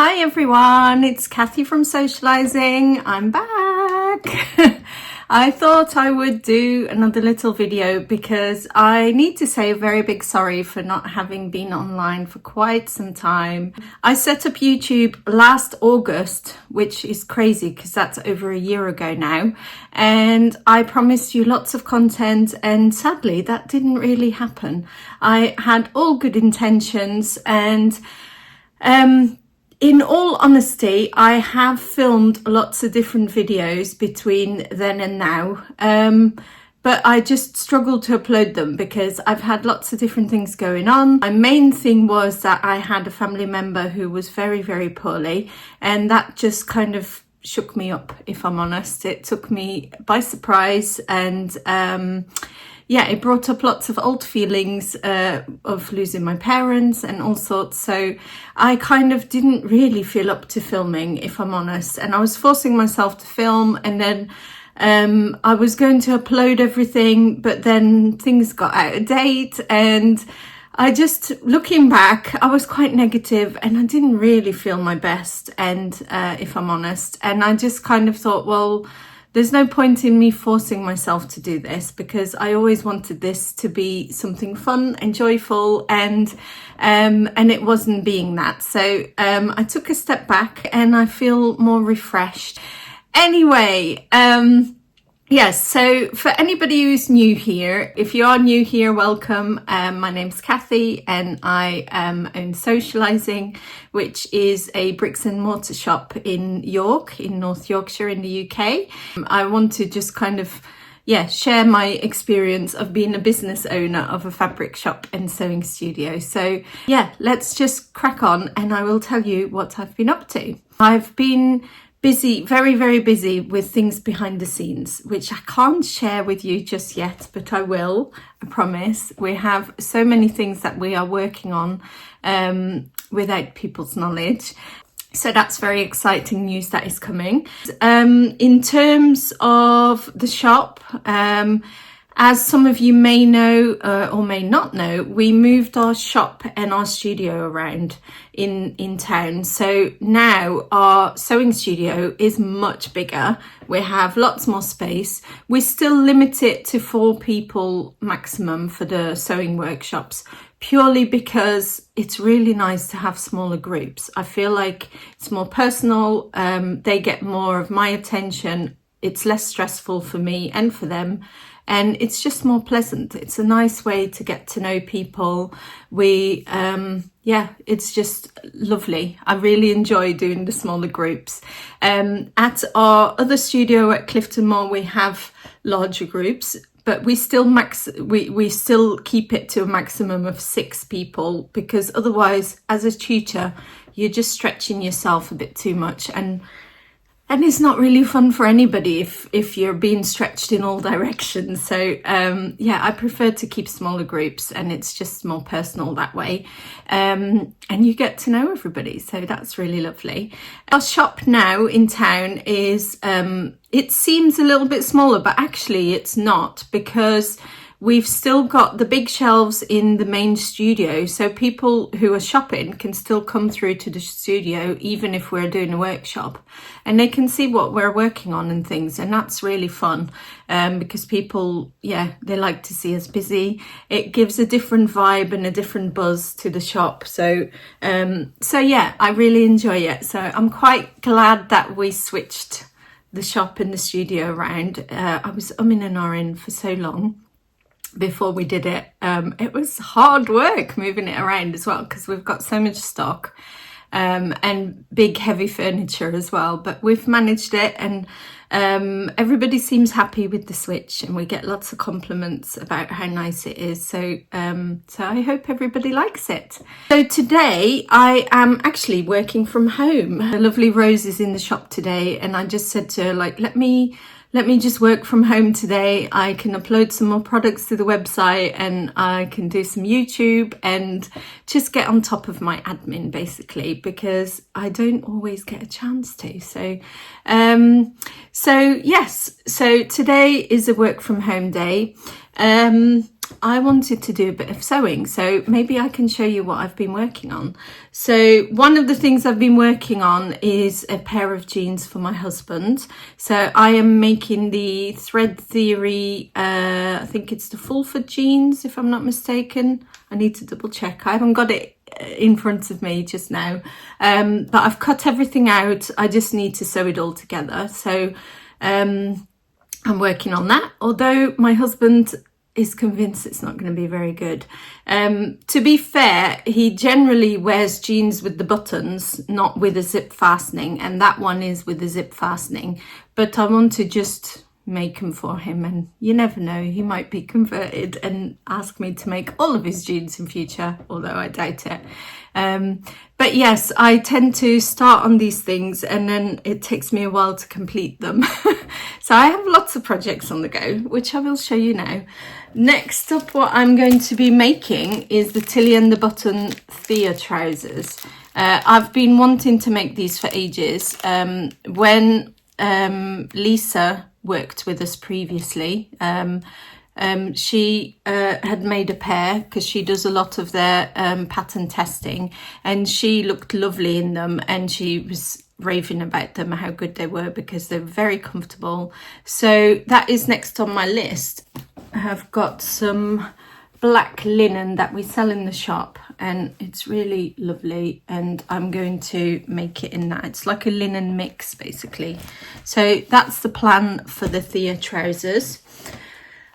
Hi everyone, it's Kathy from Sewcialising. I'm back. I thought I would do another little video because I need to say a very big sorry for not having been online for quite some time. I set up YouTube last August, which is crazy because that's over a year ago now, and I promised you lots of content, and sadly that didn't really happen. I had all good intentions, and in all honesty, I have filmed lots of different videos between then and now, but I just struggled to upload them because I've had lots of different things going on. My main thing was that I had a family member who was very, very poorly, and that just kind of shook me up, if I'm honest. It took me by surprise, and yeah, it brought up lots of old feelings of losing my parents and all sorts. So I kind of didn't really feel up to filming, if I'm honest. And I was forcing myself to film, and then I was going to upload everything, but then things got out of date. And I just, looking back, I was quite negative and I didn't really feel my best. And if I'm honest, and I just kind of thought, well, there's no point in me forcing myself to do this because I always wanted this to be something fun and joyful, and it wasn't being that. So I took a step back and I feel more refreshed. Anyway, yes, so for anybody who's new here, if you are new here, welcome. My name's Kathy and I own Sewcialising, which is a bricks and mortar shop in York, in North Yorkshire in the UK. I want to just kind of, share my experience of being a business owner of a fabric shop and sewing studio. So let's just crack on and I will tell you what I've been up to. I've been busy, very, very busy with things behind the scenes, which I can't share with you just yet, but I will, I promise. We have so many things that we are working on without people's knowledge. So that's very exciting news that is coming. In terms of the shop, as some of you may know or may not know, we moved our shop and our studio around in town. So now our sewing studio is much bigger. We have lots more space. We still limit it to 4 people maximum for the sewing workshops, purely because it's really nice to have smaller groups. I feel like it's more personal. They get more of my attention. It's less stressful for me and for them. And it's just more pleasant. It's a nice way to get to know people. It's just lovely. I really enjoy doing the smaller groups. At our other studio at Clifton Mall, we have larger groups, but we still we still keep it to a maximum of 6 people, because otherwise, as a tutor, you're just stretching yourself a bit too much, and it's not really fun for anybody if you're being stretched in all directions. So I prefer to keep smaller groups, and it's just more personal that way. And you get to know everybody. So that's really lovely. Our shop now in town is, it seems a little bit smaller, but actually it's not, because we've still got the big shelves in the main studio, so people who are shopping can still come through to the studio even if we're doing a workshop, and they can see what we're working on and things, and that's really fun because people, they like to see us busy. It gives a different vibe and a different buzz to the shop. So I really enjoy it. So I'm quite glad that we switched the shop and the studio around. I was umming and ahhing for so long before we did it. It was hard work moving it around as well, because we've got so much stock and big heavy furniture as well, but we've managed it, and everybody seems happy with the switch, and we get lots of compliments about how nice it is. So I hope everybody likes it. So today I am actually working from home. The lovely Rose is in the shop today, and I just said to her, like, let me just work from home today. I can upload some more products to the website, and I can do some YouTube and just get on top of my admin, basically, because I don't always get a chance to. So today is a work from home day. I wanted to do a bit of sewing, so maybe I can show you what I've been working on. So one of the things I've been working on is a pair of jeans for my husband. So I am making the Thread Theory, I think it's the Fulford jeans, if I'm not mistaken. I need to double check. I haven't got it in front of me just now, but I've cut everything out. I just need to sew it all together. So I'm working on that, although my husband is convinced it's not going to be very good. To be fair, he generally wears jeans with the buttons, not with a zip fastening, and that one is with a zip fastening. But I want to just make them for him, and you never know, he might be converted and ask me to make all of his jeans in future, although I doubt it. But yes, I tend to start on these things and then it takes me a while to complete them. So I have lots of projects on the go, which I will show you now. Next up, what I'm going to be making is the Tilly and the Button Thea trousers. I've been wanting to make these for ages. When Lisa worked with us previously, she had made a pair because she does a lot of their pattern testing, and she looked lovely in them, and she was raving about them, how good they were, because they're very comfortable. So that is next on my list. I have got some black linen that we sell in the shop, and it's really lovely, and I'm going to make it in that. It's like a linen mix basically. So that's the plan for the Thea trousers.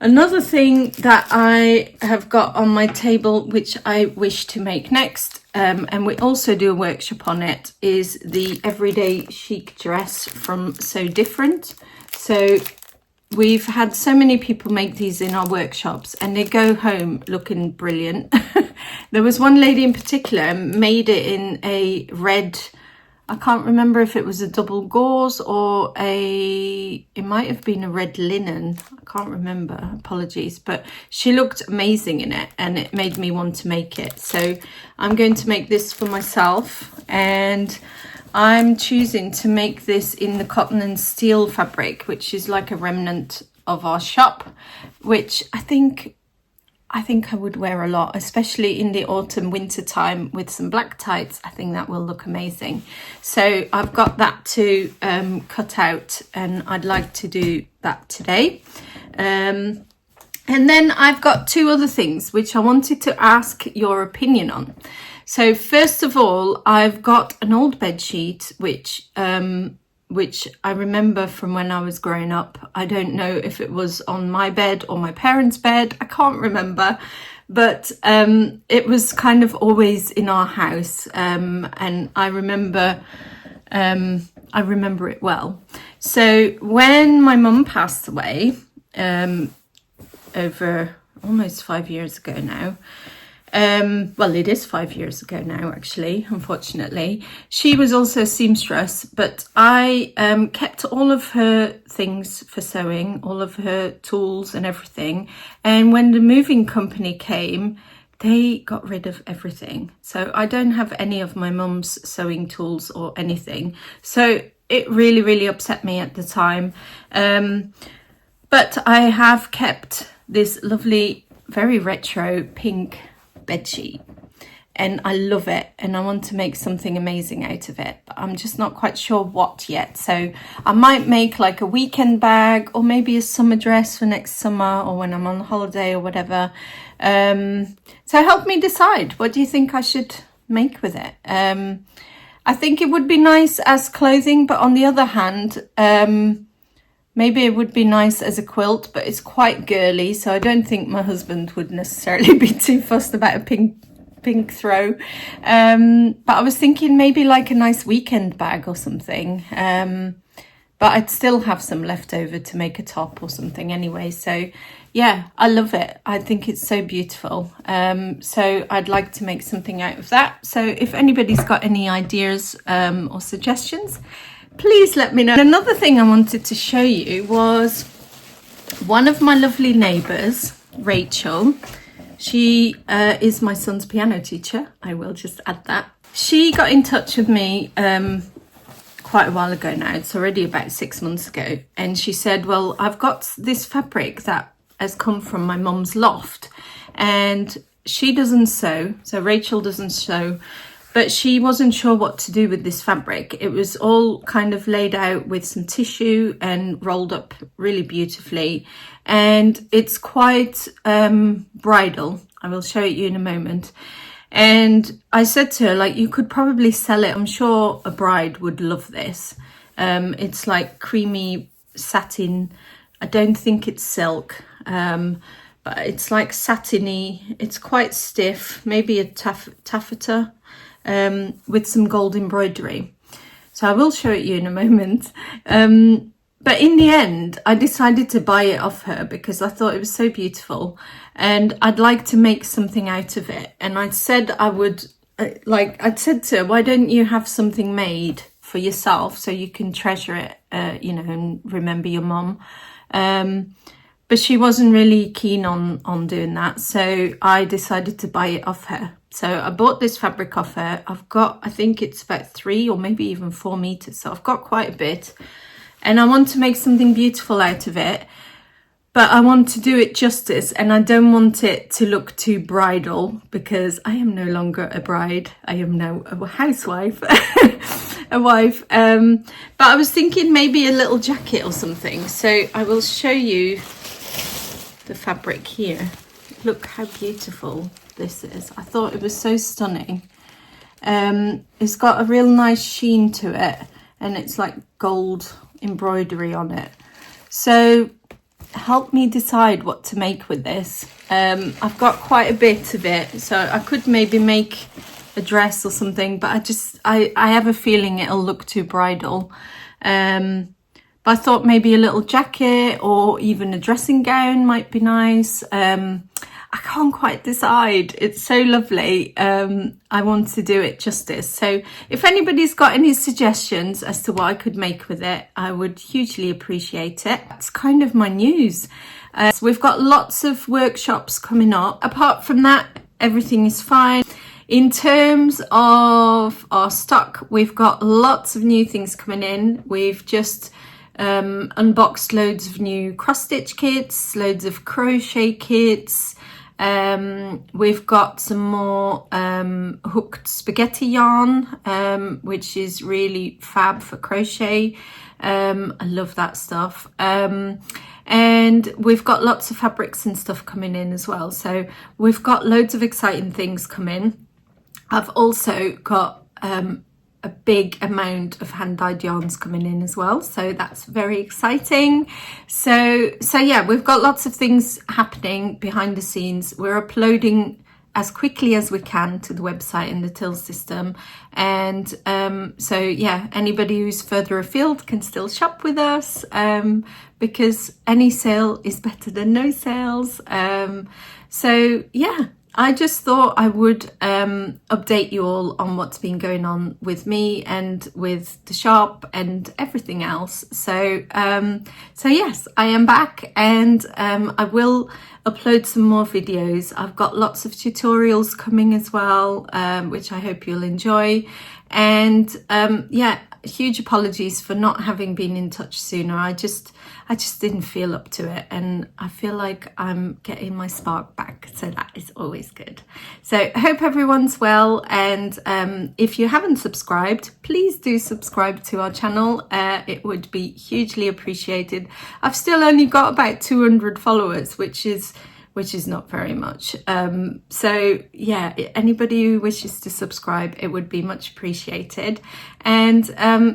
Another thing that I have got on my table, which I wish to make next, and we also do a workshop on it, is the everyday chic dress from So Different. So we've had so many people make these in our workshops and they go home looking brilliant. There was one lady in particular made it in a red, I can't remember if it was a double gauze or it might have been a red linen. I can't remember, apologies, but she looked amazing in it and it made me want to make it. So I'm going to make this for myself, and I'm choosing to make this in the cotton and steel fabric, which is like a remnant of our shop, which I think I would wear a lot, especially in the autumn winter time with some black tights. I think that will look amazing. So I've got that to cut out, and I'd like to do that today. And then I've got two other things which I wanted to ask your opinion on. So first of all, I've got an old bed sheet which I remember from when I was growing up. I don't know if it was on my bed or my parents' bed. I can't remember, but it was kind of always in our house, and I remember it well. So when my mum passed away, over almost 5 years ago now. Well, it is 5 years ago now, actually, unfortunately. She was also a seamstress, but I kept all of her things for sewing, all of her tools and everything. And when the moving company came, they got rid of everything. So I don't have any of my mum's sewing tools or anything. So it really, really upset me at the time. But I have kept this lovely, very retro pink bedsheet, and I love it, and I want to make something amazing out of it, but I'm just not quite sure what yet. So I might make like a weekend bag, or maybe a summer dress for next summer, or when I'm on holiday or whatever. So help me decide, what do you think I should make with it? I think it would be nice as clothing, but on the other hand, maybe it would be nice as a quilt, but it's quite girly, so I don't think my husband would necessarily be too fussed about a pink throw. But I was thinking maybe like a nice weekend bag or something. But I'd still have some left over to make a top or something anyway. So yeah, I love it. I think it's so beautiful. So I'd like to make something out of that. So if anybody's got any ideas or suggestions, please let me know. Another thing I wanted to show you was one of my lovely neighbours, Rachel. She is my son's piano teacher. I will just add that. She got in touch with me quite a while ago now. It's already about 6 months ago. And she said, well, I've got this fabric that has come from my mum's loft, and she doesn't sew, so Rachel doesn't sew, but she wasn't sure what to do with this fabric. It was all kind of laid out with some tissue and rolled up really beautifully, and it's quite bridal. I will show it you in a moment. And I said to her, like, you could probably sell it. I'm sure a bride would love this. It's like creamy satin. I don't think it's silk, but it's like satiny. It's quite stiff, maybe a taffeta, with some gold embroidery. So I will show it you in a moment. But in the end, I decided to buy it off her because I thought it was so beautiful and I'd like to make something out of it. And I said I would, I'd said to her, why don't you have something made for yourself so you can treasure it, and remember your mum. But she wasn't really keen on doing that. So I decided to buy it off her. So I bought this fabric off her. I've got, I think it's about 3 or maybe even 4 meters. So I've got quite a bit. And I want to make something beautiful out of it, but I want to do it justice, and I don't want it to look too bridal because I am no longer a bride. I am now a housewife, a wife. But I was thinking maybe a little jacket or something. So I will show you the fabric here. Look how beautiful this is. I thought it was so stunning. It's got a real nice sheen to it, and it's like gold embroidery on it. So help me decide what to make with this. I've got quite a bit of it, so I could maybe make a dress or something, but I have a feeling it'll look too bridal. But I thought maybe a little jacket or even a dressing gown might be nice. I can't quite decide. It's so lovely. I want to do it justice. So if anybody's got any suggestions as to what I could make with it, I would hugely appreciate it. That's kind of my news. So we've got lots of workshops coming up. Apart from that, everything is fine. In terms of our stock, we've got lots of new things coming in. We've just unboxed loads of new cross stitch kits, loads of crochet kits. We've got some more hooked spaghetti yarn, which is really fab for crochet. I love that stuff. And we've got lots of fabrics and stuff coming in as well. So we've got loads of exciting things coming. I've also got a big amount of hand-dyed yarns coming in as well, so that's very exciting. So yeah, we've got lots of things happening behind the scenes. We're uploading as quickly as we can to the website and the till system, and so yeah, anybody who's further afield can still shop with us, because any sale is better than no sales. So yeah, I just thought I would update you all on what's been going on with me and with the shop and everything else. So yes, I am back, and I will upload some more videos. I've got lots of tutorials coming as well, which I hope you'll enjoy. And yeah, huge apologies for not having been in touch sooner. I just didn't feel up to it, and I feel like I'm getting my spark back, so that is always good. So I hope everyone's well, and if you haven't subscribed, please do subscribe to our channel. It would be hugely appreciated. I've still only got about 200 followers, which is not very much. So yeah, anybody who wishes to subscribe, it would be much appreciated. And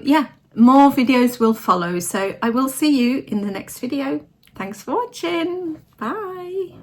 yeah, more videos will follow. So I will see you in the next video. Thanks for watching. Bye.